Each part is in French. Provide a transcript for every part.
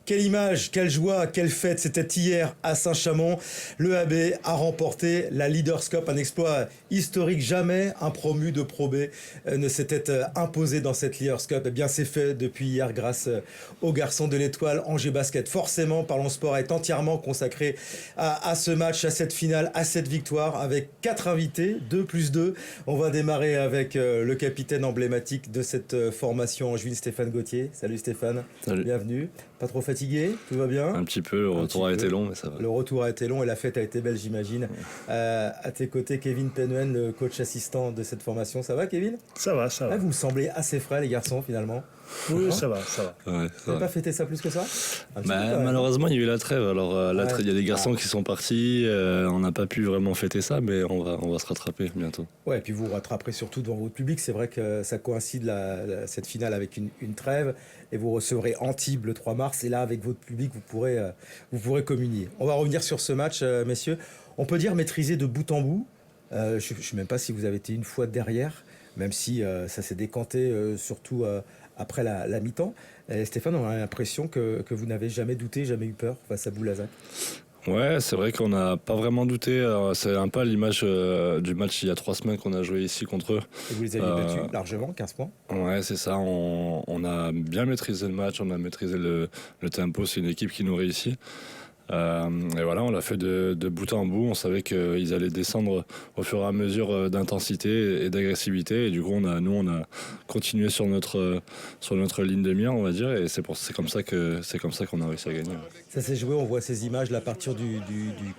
Quelle image, quelle joie, quelle fête, c'était hier à Saint-Chamond. Le AB a remporté la Leaders Cup, un exploit historique. Jamais un promu de Pro B ne s'était imposé dans cette Leaders Cup. Eh bien, c'est fait depuis hier grâce aux garçons de l'Étoile Angers Basket. Forcément, Parlons Sport est entièrement consacré à ce match, à cette finale, à cette victoire, avec 4 invités, 2 plus 2. On va démarrer avec le capitaine emblématique de cette formation angevine, Stéphane Gauthier. Salut Stéphane. Salut. Bienvenue. Pas trop fatigué? Tout va bien? Un petit peu, le retour a été long, mais ça va. Le retour a été long et la fête a été belle, j'imagine. À tes côtés, Kevin Penhoen, le coach assistant de cette formation. Ça va, Kevin? Ça va, ça va. Vous me semblez assez frais, les garçons, finalement. Oui, ça va. Ouais, Vous n'avez pas fêté ça plus que ça? Malheureusement, il y a eu la trêve. Alors, il y a des garçons qui sont partis. On n'a pas pu vraiment fêter ça, mais on va se rattraper bientôt. Ouais, et puis vous vous rattraperez surtout devant votre public. C'est vrai que ça coïncide cette finale avec une trêve et vous recevrez Antibes le 3 mars. Et là, avec votre public, vous pourrez communier. On va revenir sur ce match, messieurs. On peut dire maîtriser de bout en bout. Je ne sais même pas si vous avez été une fois derrière, même si ça s'est décanté surtout après la mi-temps. Stéphane, on a l'impression que vous n'avez jamais douté, jamais eu peur face à Boulazac. Ouais, c'est vrai qu'on n'a pas vraiment douté. C'est un peu à l'image du match il y a 3 semaines qu'on a joué ici contre eux. Et vous les avez battus largement, 15 points. Ouais, c'est ça. On a bien maîtrisé le match, on a maîtrisé le tempo. C'est une équipe qui nous réussit. Et voilà, on l'a fait de bout en bout. On savait qu'ils allaient descendre au fur et à mesure d'intensité et d'agressivité. Et du coup, on a continué sur notre ligne de mire, on va dire. Et c'est comme ça qu'on a réussi à gagner. Ça s'est joué. On voit ces images là, à partir du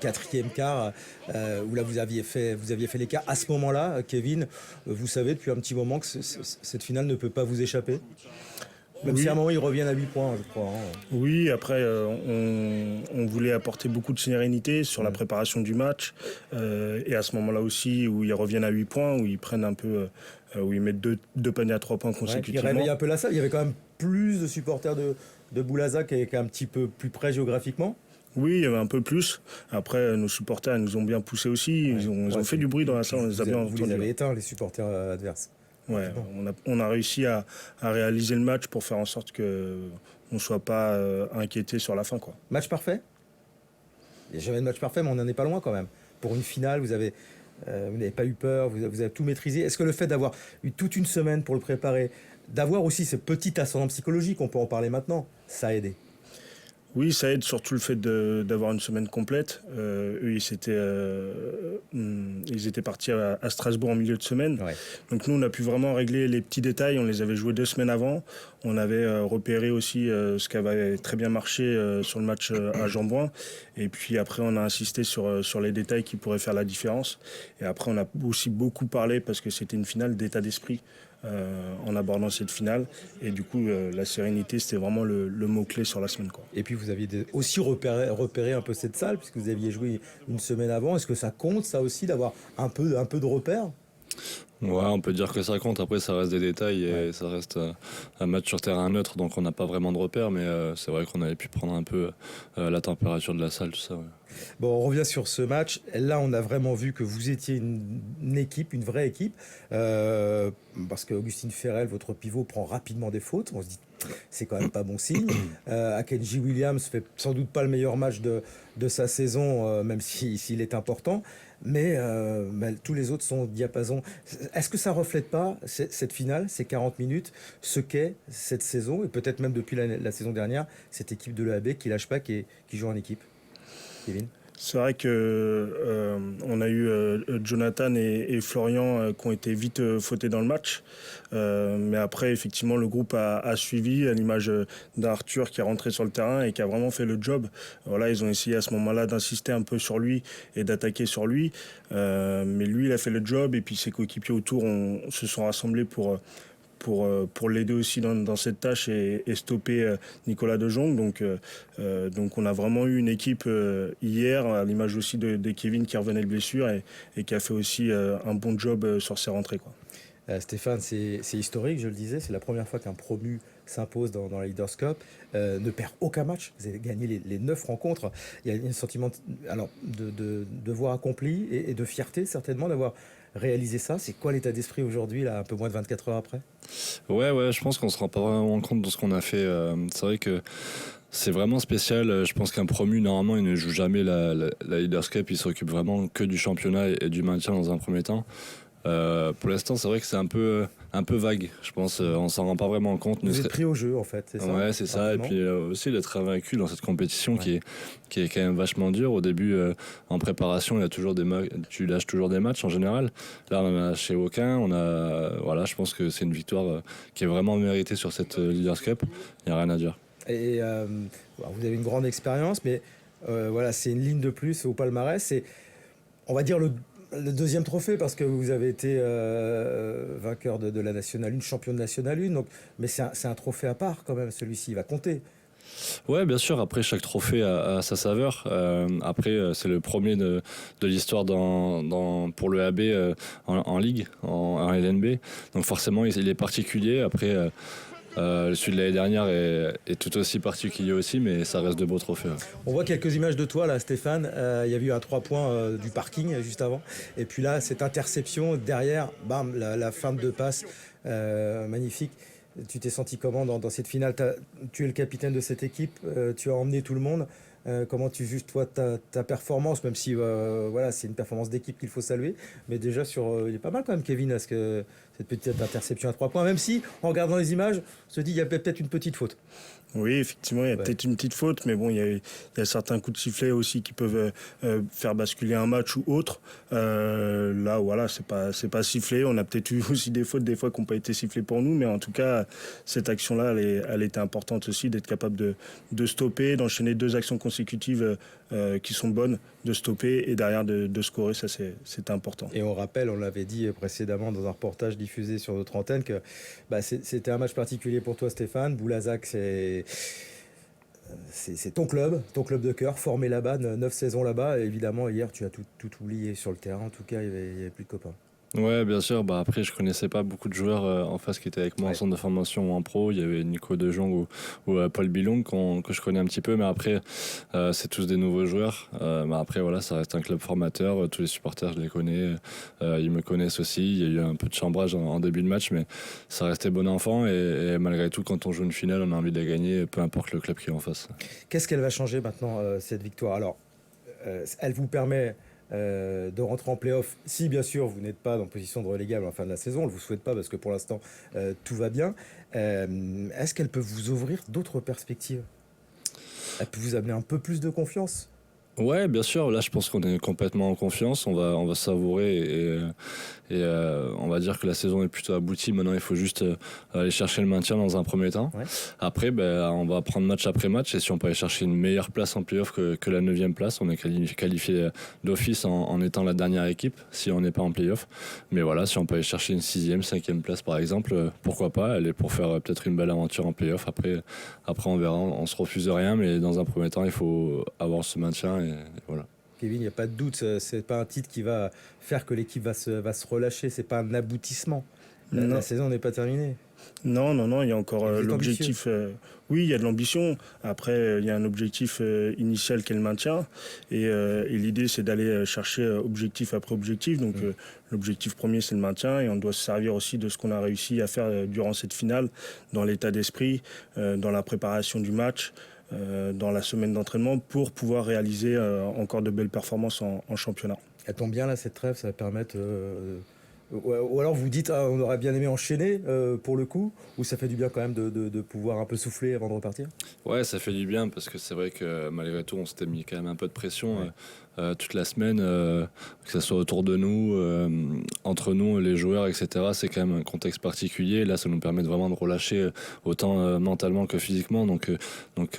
4e quart où là vous aviez fait l'écart. À ce moment-là, Kevin, vous savez depuis un petit moment que cette finale ne peut pas vous échapper. Même si à un moment ils reviennent à 8 points, je crois. Oui, après on voulait apporter beaucoup de sérénité sur la préparation du match. Et à ce moment-là aussi, où ils reviennent à 8 points, où ils prennent un peu, où ils mettent deux paniers à 3 points consécutivement. Ils réveillent un peu la salle. Il y avait quand même plus de supporters de Boulazac qui est un petit peu plus près géographiquement. Oui, il y avait un peu plus. Après, nos supporters nous ont bien poussés aussi. Ils ont fait du bruit dans la salle, on les a bien entendus. Vous les avez éteints, les supporters adverses. Ouais, on a réussi à réaliser le match pour faire en sorte qu'on ne soit pas inquiété sur la fin, quoi. Match parfait? Il n'y a jamais de match parfait, mais on n'en est pas loin quand même. Pour une finale, vous n'avez pas eu peur, vous avez tout maîtrisé. Est-ce que le fait d'avoir eu toute une semaine pour le préparer, d'avoir aussi ce petit ascendant psychologique, on peut en parler maintenant, ça a aidé? Oui, ça aide, surtout le fait d'avoir une semaine complète. Eux, ils étaient partis à Strasbourg en milieu de semaine. Ouais. Donc nous, on a pu vraiment régler les petits détails. On les avait joués 2 semaines avant. On avait repéré aussi ce qui avait très bien marché sur le match à Jean-Bouin. Et puis après, on a insisté sur les détails qui pourraient faire la différence. Et après, on a aussi beaucoup parlé, parce que c'était une finale, d'état d'esprit en abordant cette finale. Et du coup, la sérénité, c'était vraiment le mot-clé sur la semaine, quoi. Et puis vous aviez aussi repéré un peu cette salle, puisque vous aviez joué une semaine avant. Est-ce que ça compte, ça aussi, d'avoir un peu de repères? Ouais, on peut dire que ça compte. Après, ça reste des détails et ça reste un match sur terrain neutre, donc on n'a pas vraiment de repères, mais c'est vrai qu'on avait pu prendre un peu la température de la salle, tout ça. Ouais. Bon, on revient sur ce match. Là, on a vraiment vu que vous étiez une équipe, une vraie équipe, parce que Augustine Ferrel, votre pivot, prend rapidement des fautes. On se dit, c'est quand même pas bon signe. Akenji Williams fait sans doute pas le meilleur match de sa saison, même s'il est important. Mais tous les autres sont au diapason. Est-ce que ça reflète pas cette finale, ces 40 minutes, ce qu'est cette saison, et peut-être même depuis la saison dernière, cette équipe de l'EAB qui lâche pas, qui joue en équipe? Kevin? C'est vrai que on a eu Jonathan et Florian qui ont été vite fautés dans le match. Mais après, effectivement, le groupe a suivi, à l'image d'Arthur qui est rentré sur le terrain et qui a vraiment fait le job. Voilà, ils ont essayé à ce moment-là d'insister un peu sur lui et d'attaquer sur lui. Mais lui, il a fait le job, et puis ses coéquipiers autour se sont rassemblés pour l'aider aussi dans cette tâche et stopper Nicolas De Jong. Donc on a vraiment eu une équipe hier, à l'image aussi de Kevin qui revenait de blessure et qui a fait aussi un bon job sur ses rentrées, quoi. Stéphane, c'est historique, je le disais, c'est la première fois qu'un promu s'impose dans la Leaders Cup, ne perd aucun match. Vous avez gagné les 9 rencontres. Il y a un sentiment de devoir accompli et de fierté certainement d'avoir réalisé ça. C'est quoi l'état d'esprit aujourd'hui, là, un peu moins de 24 heures après? Ouais, je pense qu'on se rend pas vraiment compte de ce qu'on a fait. C'est vrai que c'est vraiment spécial. Je pense qu'un promu, normalement, il ne joue jamais la Leaders Cup. Il s'occupe vraiment que du championnat et du maintien dans un premier temps. Pour l'instant, c'est vrai que c'est un peu vague. Je pense on s'en rend pas vraiment compte. Vous êtes pris au jeu, en fait, c'est ça? Ouais, c'est ça. Et puis aussi d'être invaincu dans cette compétition qui est quand même vachement dure. Au début, en préparation, il y a toujours tu lâches toujours des matchs en général. Là, on en a lâché aucun. Voilà, je pense que c'est une victoire qui est vraiment méritée sur cette Leaders Cup. Il n'y a rien à dire. Et vous avez une grande expérience, mais voilà, c'est une ligne de plus au palmarès. C'est, on va dire, le deuxième trophée, parce que vous avez été vainqueur de la Nationale 1, champion de Nationale 1. Donc, mais c'est un trophée à part quand même, celui-ci, il va compter. Ouais, bien sûr. Après, chaque trophée a sa saveur. Après, c'est le premier de l'histoire pour le AB en Ligue, en LNB. Donc forcément, il est particulier. Après, celui de l'année dernière est tout aussi particulier aussi, mais ça reste de beaux trophées. Ouais. On voit quelques images de toi là, Stéphane. Il y a eu un 3 points du parking juste avant. Et puis là, cette interception derrière, bam, la fin de 2 passes, magnifique. Tu t'es senti comment dans cette finale? Tu es le capitaine de cette équipe, tu as emmené tout le monde. Comment tu juges toi ta performance, même si voilà, c'est une performance d'équipe qu'il faut saluer, mais déjà il est pas mal quand même, Kevin, à ce que cette petite interception à 3 points, même si en regardant les images on se dit il y a peut-être une petite faute. Oui, effectivement, il y a peut-être une petite faute, mais bon, il y a certains coups de sifflet aussi qui peuvent faire basculer un match ou autre. Là, voilà, c'est pas sifflé. On a peut-être eu aussi des fautes des fois qui n'ont pas été sifflées pour nous, mais en tout cas, cette action-là, elle était importante aussi, d'être capable de stopper, d'enchaîner 2 actions consécutives qui sont bonnes, de stopper et derrière de scorer, ça c'est important. Et on rappelle, on l'avait dit précédemment dans un reportage diffusé sur notre antenne, que c'était un match particulier pour toi, Stéphane. Boulazac, c'est ton club de cœur, formé là-bas, 9 saisons là-bas. Et évidemment, hier, tu as tout oublié sur le terrain. En tout cas, il n'y avait plus de copains. Ouais, bien sûr. Après, je connaissais pas beaucoup de joueurs en face qui étaient avec moi en centre de formation ou en pro. Il y avait Nico De Jong ou Paul Bilong que je connais un petit peu, mais après, c'est tous des nouveaux joueurs. Mais après, voilà, ça reste un club formateur. Tous les supporters, je les connais. Ils me connaissent aussi. Il y a eu un peu de chambrage en début de match, mais ça restait bon enfant. Et malgré tout, quand on joue une finale, on a envie de la gagner, peu importe le club qui est en face. Qu'est-ce qu'elle va changer maintenant, cette victoire? Alors, elle vous permet de rentrer en play-off, si bien sûr vous n'êtes pas dans position de relégable en fin de la saison. On ne vous souhaite pas parce que pour l'instant tout va bien. Est-ce qu'elle peut vous ouvrir d'autres perspectives? Elle peut vous amener un peu plus de confiance? Ouais, bien sûr. Là, je pense qu'on est complètement en confiance. On va savourer et on va dire que la saison est plutôt aboutie. Maintenant, il faut juste aller chercher le maintien dans un premier temps. Ouais. Après, on va prendre match après match. Et si on peut aller chercher une meilleure place en play-off que la 9e place, on est qualifié d'office en étant la dernière équipe si on n'est pas en play-off. Mais voilà, si on peut aller chercher une 6e, 5e place par exemple, pourquoi pas? Elle est pour faire peut-être une belle aventure en play-off. Après, on verra. On se refuse de rien. Mais dans un premier temps, il faut avoir ce maintien. Et voilà. Kevin, il n'y a pas de doute, c'est pas un titre qui va faire que l'équipe va se relâcher, c'est pas un aboutissement. La saison n'est pas terminée. Non, il y a encore l'objectif. Oui, il y a de l'ambition. Après, il y a un objectif initial qui est le maintien. Et l'idée, c'est d'aller chercher objectif après objectif. Donc, l'objectif premier, c'est le maintien. Et on doit se servir aussi de ce qu'on a réussi à faire durant cette finale, dans l'état d'esprit, dans la préparation du match, dans la semaine d'entraînement, pour pouvoir réaliser encore de belles performances en championnat. Elle tombe bien là, cette trêve, ça va permettre... ou alors vous dites on aurait bien aimé enchaîner pour le coup, ou ça fait du bien quand même de pouvoir un peu souffler avant de repartir? Ouais, ça fait du bien parce que c'est vrai que malgré tout on s'était mis quand même un peu de pression toute la semaine, que ce soit autour de nous, entre nous, les joueurs, etc. C'est quand même un contexte particulier. Là, ça nous permet vraiment de relâcher autant mentalement que physiquement. Donc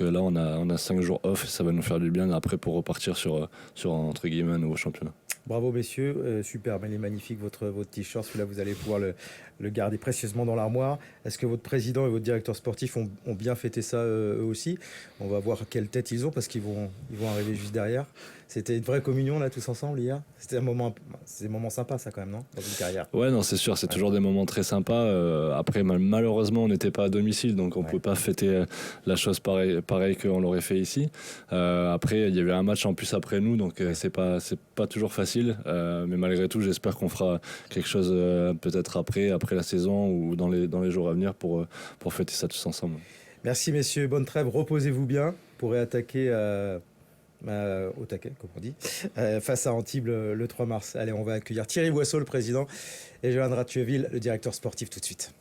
là, on a 5 jours off et ça va nous faire du bien après pour repartir sur entre guillemets un nouveau championnat. Bravo messieurs, superbe, il est magnifique votre t-shirt, celui-là vous allez pouvoir le garder précieusement dans l'armoire. Est-ce que votre président et votre directeur sportif ont bien fêté ça eux aussi? On va voir quelle tête ils ont parce ils vont arriver juste derrière. C'était une vraie communion là tous ensemble hier. C'est un moment sympa ça quand même, non? Dans une carrière. Ouais, non, c'est sûr, c'est toujours des moments très sympas. Après, malheureusement, on n'était pas à domicile, donc on ne pouvait pas fêter la chose pareil qu'on l'aurait fait ici. Après, il y avait un match en plus après nous, donc c'est pas toujours facile. Mais malgré tout, j'espère qu'on fera quelque chose peut-être après la saison ou dans les jours à venir pour fêter ça tous ensemble. Merci messieurs, bonne trêve, reposez-vous bien pour réattaquer au taquet, comme on dit, face à Antibes le 3 mars. Allez, on va accueillir Thierry Boisseau, le président, et Johan Ratueville, le directeur sportif, tout de suite.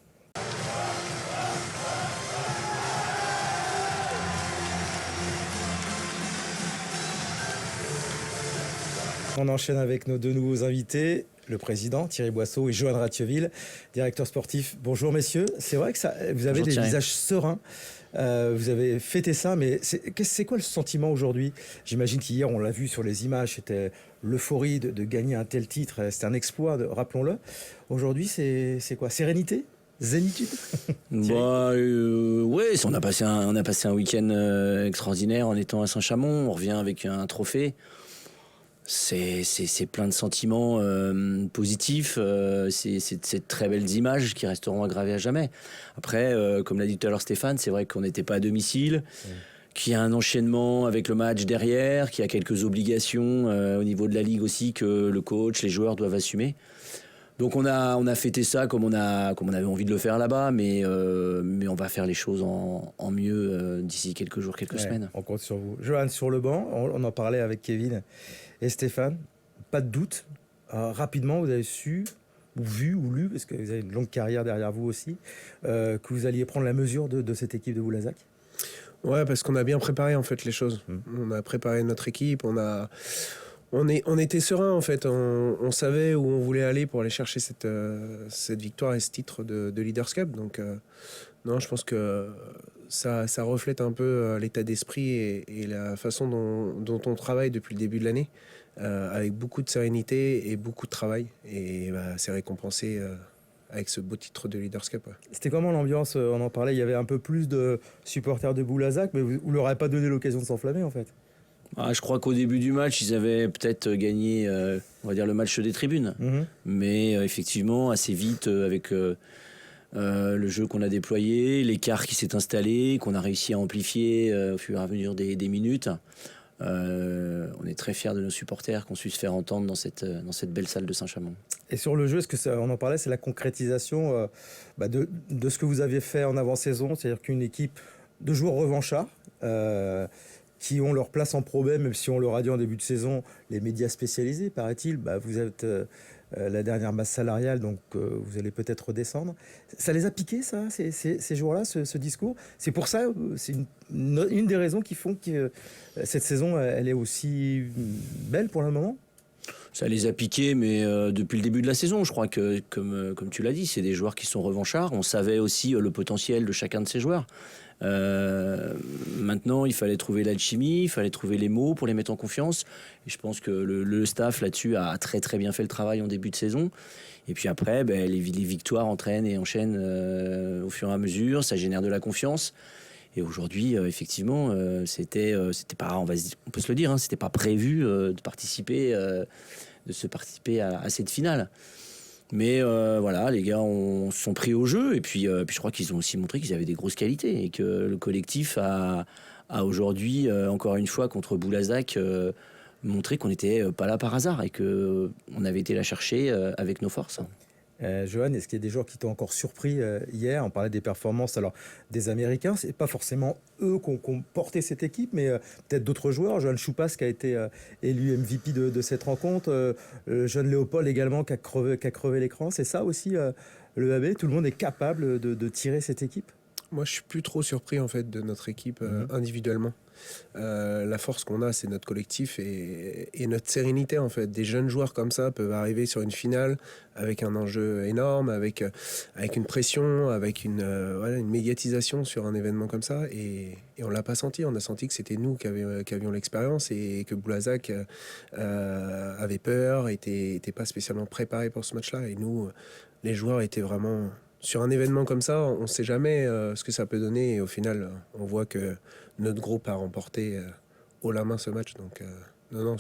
On enchaîne avec nos deux nouveaux invités, le président Thierry Boisseau et Johan Ratueville, directeur sportif. Bonjour messieurs, c'est vrai que vous avez des visages sereins, vous avez fêté ça, mais c'est quoi le sentiment aujourd'hui? J'imagine qu'hier on l'a vu sur les images, c'était l'euphorie de gagner un tel titre, c'était un exploit, rappelons-le. Aujourd'hui c'est quoi? Sérénité? Zénitude? Ouais, on a passé un week-end extraordinaire en étant à Saint-Chamond, on revient avec un trophée. C'est plein de sentiments positifs, c'est de très belles images qui resteront aggravées à jamais. Après, comme l'a dit tout à l'heure Stéphane, c'est vrai qu'on n'était pas à domicile, qu'il y a un enchaînement avec le match derrière, qu'il y a quelques obligations au niveau de la Ligue aussi que le coach, les joueurs doivent assumer. Donc on a fêté ça comme on avait envie de le faire là-bas, mais on va faire les choses en mieux d'ici quelques jours, quelques semaines. On compte sur vous. Johan, sur le banc, on en parlait avec Kevin et Stéphane, pas de doute. Rapidement, vous avez su, ou vu, ou lu, parce que vous avez une longue carrière derrière vous aussi, que vous alliez prendre la mesure de cette équipe de Boulazac. Ouais, parce qu'on a bien préparé en fait les choses. On a préparé notre équipe, on était serein en fait. On savait où on voulait aller pour aller chercher cette victoire et ce titre de Leaders Cup. Donc non, je pense que ça reflète un peu l'état d'esprit et la façon dont on travaille depuis le début de l'année, avec beaucoup de sérénité et beaucoup de travail. Et c'est récompensé avec ce beau titre de Leaders Cup. Ouais. C'était comment l'ambiance? On en parlait, il y avait un peu plus de supporters de Boulazac, mais vous leur avez pas donné l'occasion de s'enflammer en fait. Je crois qu'au début du match, ils avaient peut-être gagné, on va dire, le match des tribunes. Mais effectivement, assez vite, avec le jeu qu'on a déployé, l'écart qui s'est installé, qu'on a réussi à amplifier au fur et à mesure des minutes, on est très fiers de nos supporters qu'on puisse se faire entendre dans cette belle salle de Saint-Chamond. Et sur le jeu, est-ce que on en parlait, c'est la concrétisation de ce que vous aviez fait en avant-saison, c'est-à-dire qu'une équipe de joueurs revanchards, qui ont leur place en Pro B, même si on leur a dit en début de saison, les médias spécialisés, paraît-il, vous êtes la dernière masse salariale, donc vous allez peut-être redescendre. Ça les a piqués, ça, ces jours-là, ce discours? C'est pour ça, c'est une des raisons qui font que cette saison, elle est aussi belle pour le moment? Ça les a piqués, mais depuis le début de la saison, je crois que, comme tu l'as dit, c'est des joueurs qui sont revanchards. On savait aussi le potentiel de chacun de ces joueurs. Maintenant, il fallait trouver l'alchimie, il fallait trouver les mots pour les mettre en confiance. Et je pense que le staff là-dessus a très très bien fait le travail en début de saison. Et puis après, les victoires entraînent et enchaînent au fur et à mesure. Ça génère de la confiance. Et aujourd'hui, effectivement, c'était pas, on peut se le dire, c'était pas prévu de se participer à cette finale. Mais voilà, les gars se sont pris au jeu et puis je crois qu'ils ont aussi montré qu'ils avaient des grosses qualités et que le collectif a aujourd'hui, encore une fois, contre Boulazac, montré qu'on n'était pas là par hasard et qu'on avait été la chercher avec nos forces. Johan, est-ce qu'il y a des joueurs qui t'ont encore surpris hier? On parlait des performances des Américains. C'est pas forcément eux qui ont porté cette équipe, mais peut-être d'autres joueurs. Johan Choupas qui a été élu MVP de cette rencontre. Jeune Léopold également qui a crevé l'écran. C'est ça aussi le AB? Tout le monde est capable de tirer cette équipe? Moi, je suis plus trop surpris en fait de notre équipe individuellement. La force qu'on a, c'est notre collectif et notre sérénité en fait. Des jeunes joueurs comme ça peuvent arriver sur une finale avec un enjeu énorme, avec une pression, avec une médiatisation sur un événement comme ça. Et on l'a pas senti. On a senti que c'était nous qui avions l'expérience et que Boulazac avait peur, était pas spécialement préparé pour ce match-là. Et nous, les joueurs étaient vraiment... Sur un événement comme ça, on ne sait jamais ce que ça peut donner. Et au final, on voit que notre groupe a remporté haut la main ce match. Donc, non,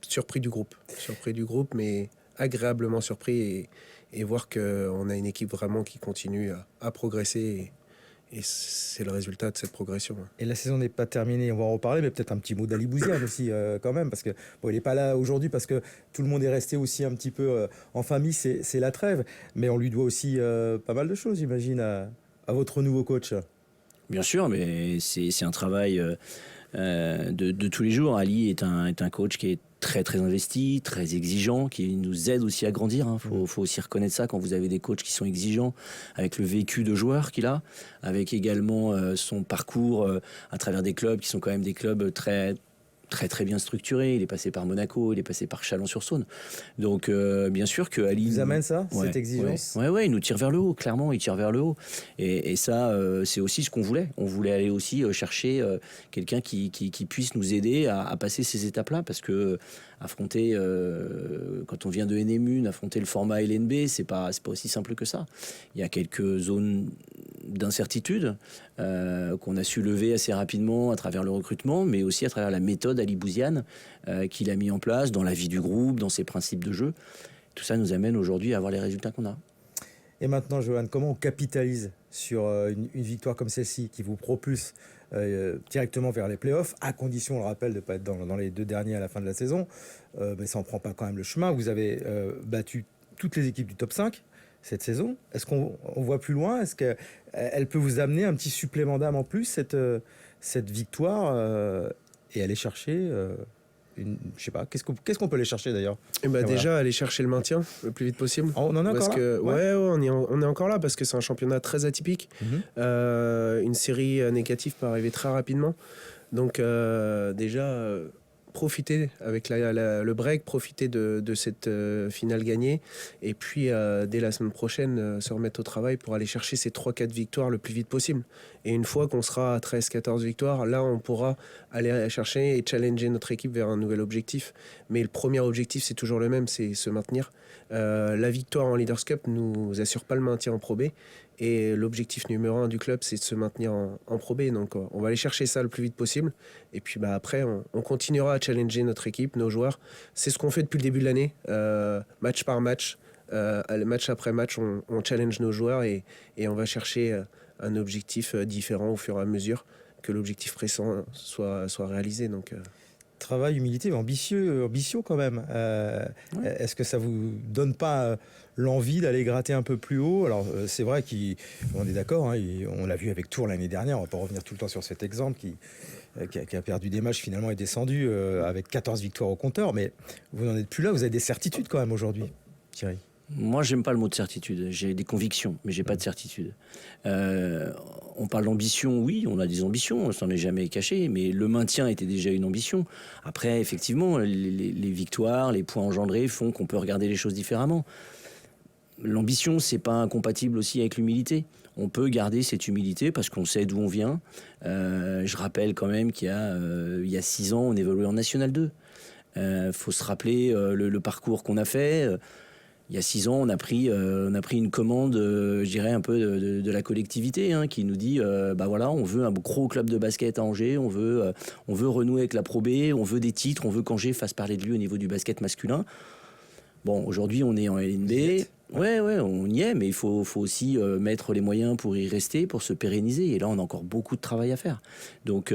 surpris du groupe. Surpris du groupe, mais agréablement surpris. Et voir qu'on a une équipe vraiment qui continue à progresser. Et c'est le résultat de cette progression. Et la saison n'est pas terminée, on va en reparler, mais peut-être un petit mot d'Ali Bouziane aussi, quand même, parce que bon, il n'est pas là aujourd'hui parce que tout le monde est resté aussi un petit peu en famille, c'est la trêve, mais on lui doit aussi pas mal de choses, j'imagine, à votre nouveau coach. Bien sûr, mais c'est un travail de tous les jours. Ali est un coach qui est très très investi, très exigeant, qui nous aide aussi à grandir. Faut aussi reconnaître ça quand vous avez des coachs qui sont exigeants, avec le vécu de joueur qu'il a, avec également son parcours à travers des clubs qui sont quand même des clubs très très bien structurés. Il est passé par Monaco, il est passé par Chalon-sur-Saône. Donc bien sûr que Ali il vous amène ça, cette exigence. Ouais, il nous tire vers le haut, clairement, il tire vers le haut. Et ça, c'est aussi ce qu'on voulait. On voulait aller aussi chercher quelqu'un qui puisse nous aider à passer ces étapes-là, parce que affronter, quand on vient de NMU, affronter le format LNB, c'est pas aussi simple que ça. Il y a quelques zones d'incertitude qu'on a su lever assez rapidement à travers le recrutement, mais aussi à travers la méthode Ali Bouziane qu'il a mis en place dans la vie du groupe, dans ses principes de jeu. Tout ça nous amène aujourd'hui à avoir les résultats qu'on a. Et maintenant, Johan, comment on capitalise sur une victoire comme celle-ci qui vous propulse directement vers les playoffs, à condition, on le rappelle, de ne pas être dans les 2 derniers à la fin de la saison, mais ça n'en prend pas quand même le chemin. Vous avez battu toutes les équipes du top 5 cette saison. Est-ce qu'on voit plus loin? Est-ce qu'elle peut vous amener un petit supplément d'âme en plus, cette victoire, et aller chercher je sais pas, qu'est-ce qu'on peut aller chercher d'ailleurs? Et voilà. Déjà, aller chercher le maintien le plus vite possible. On en est parce encore que, là ouais, on est encore là parce que c'est un championnat très atypique. Une série négative peut arriver très rapidement. Donc déjà, profiter avec le break, profiter de cette finale gagnée, et puis dès la semaine prochaine se remettre au travail pour aller chercher ces 3-4 victoires le plus vite possible. Et une fois qu'on sera à 13-14 victoires, là on pourra aller chercher et challenger notre équipe vers un nouvel objectif. Mais le premier objectif, c'est toujours le même, c'est se maintenir. La victoire en Leaders Cup nous assure pas le maintien en Pro B. Et l'objectif numéro 1 du club, c'est de se maintenir en Pro B. Donc on va aller chercher ça le plus vite possible. Et puis après, on continuera à challenger notre équipe, nos joueurs. C'est ce qu'on fait depuis le début de l'année, match par match. Match après match, on challenge nos joueurs et on va chercher un objectif différent au fur et à mesure que l'objectif précédent soit réalisé. Donc, travail, humilité, mais ambitieux quand même. Est-ce que ça vous donne pas l'envie d'aller gratter un peu plus haut? Alors c'est vrai qu'on est d'accord, hein, on l'a vu avec Tours l'année dernière, on va pas revenir tout le temps sur cet exemple qui a perdu des matchs, finalement est descendu avec 14 victoires au compteur, mais vous n'en êtes plus là, vous avez des certitudes quand même aujourd'hui, Thierry. Moi, j'aime pas le mot de certitude. J'ai des convictions, mais j'ai pas de certitude. On parle d'ambition, oui, on a des ambitions, on s'en est jamais caché, mais le maintien était déjà une ambition. Après, effectivement, les victoires, les points engendrés font qu'on peut regarder les choses différemment. L'ambition, c'est pas incompatible aussi avec l'humilité. On peut garder cette humilité parce qu'on sait d'où on vient. Je rappelle quand même qu'il y a 6 ans, on évoluait en National 2. Faut se rappeler le parcours qu'on a fait. Il y a 6 ans, on a pris une commande, je dirais, un peu de la collectivité, hein, qui nous dit, voilà, on veut un gros club de basket à Angers, on veut renouer avec la Pro B, on veut des titres, on veut qu'Angers fasse parler de lui au niveau du basket masculin. Bon, aujourd'hui, on est en LNB. Ouais, on y est, mais il faut aussi mettre les moyens pour y rester, pour se pérenniser. Et là, on a encore beaucoup de travail à faire. Donc,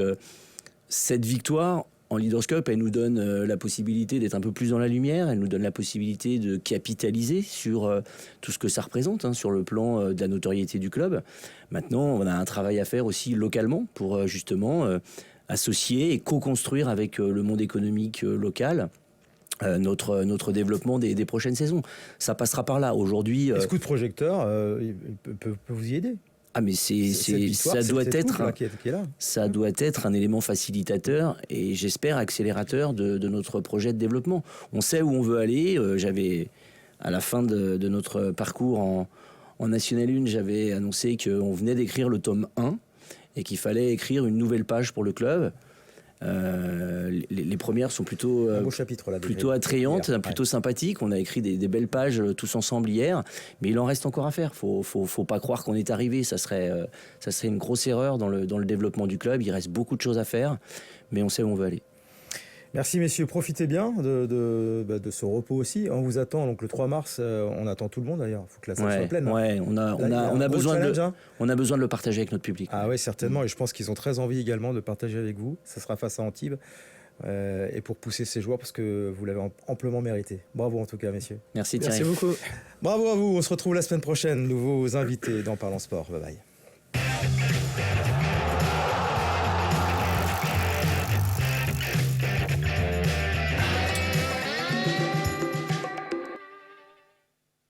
cette victoire en Leaders Cup, elle nous donne la possibilité d'être un peu plus dans la lumière, elle nous donne la possibilité de capitaliser sur tout ce que ça représente, hein, sur le plan de la notoriété du club. Maintenant, on a un travail à faire aussi localement pour justement associer et co-construire avec le monde économique local notre développement des prochaines saisons. Ça passera par là. Aujourd'hui... Est-ce que coup de projecteur peut vous y aider? Ah mais Cette victoire, ça c'est doit cette être coupe, là, qui est là. ça doit être un élément facilitateur et j'espère accélérateur de notre projet de développement. On sait où on veut aller. J'avais à la fin de notre parcours en National 1, j'avais annoncé qu'on venait d'écrire le tome 1 et qu'il fallait écrire une nouvelle page pour le club. Les premières sont plutôt Un beau chapitre là. plutôt attrayantes, Ouais. plutôt sympathiques. On a écrit des belles pages tous ensemble hier, mais il en reste encore à faire. Faut pas croire qu'on est arrivé. Ça serait une grosse erreur dans le développement du club. Il reste beaucoup de choses à faire, mais on sait où on veut aller. Merci messieurs, profitez bien de ce repos aussi. On vous attend donc le 3 mars, on attend tout le monde d'ailleurs, il faut que la salle soit pleine. Ouais, on Là, il y a un gros besoin challenge, hein. on a besoin de le partager avec notre public. Ah oui, certainement, et je pense qu'ils ont très envie également de partager avec vous. Ça sera face à Antibes, et pour pousser ces joueurs parce que vous l'avez amplement mérité. Bravo en tout cas messieurs. Merci Thierry. Merci beaucoup. Bravo à vous, on se retrouve la semaine prochaine, nouveaux invités dans Parlons Sport. Bye bye.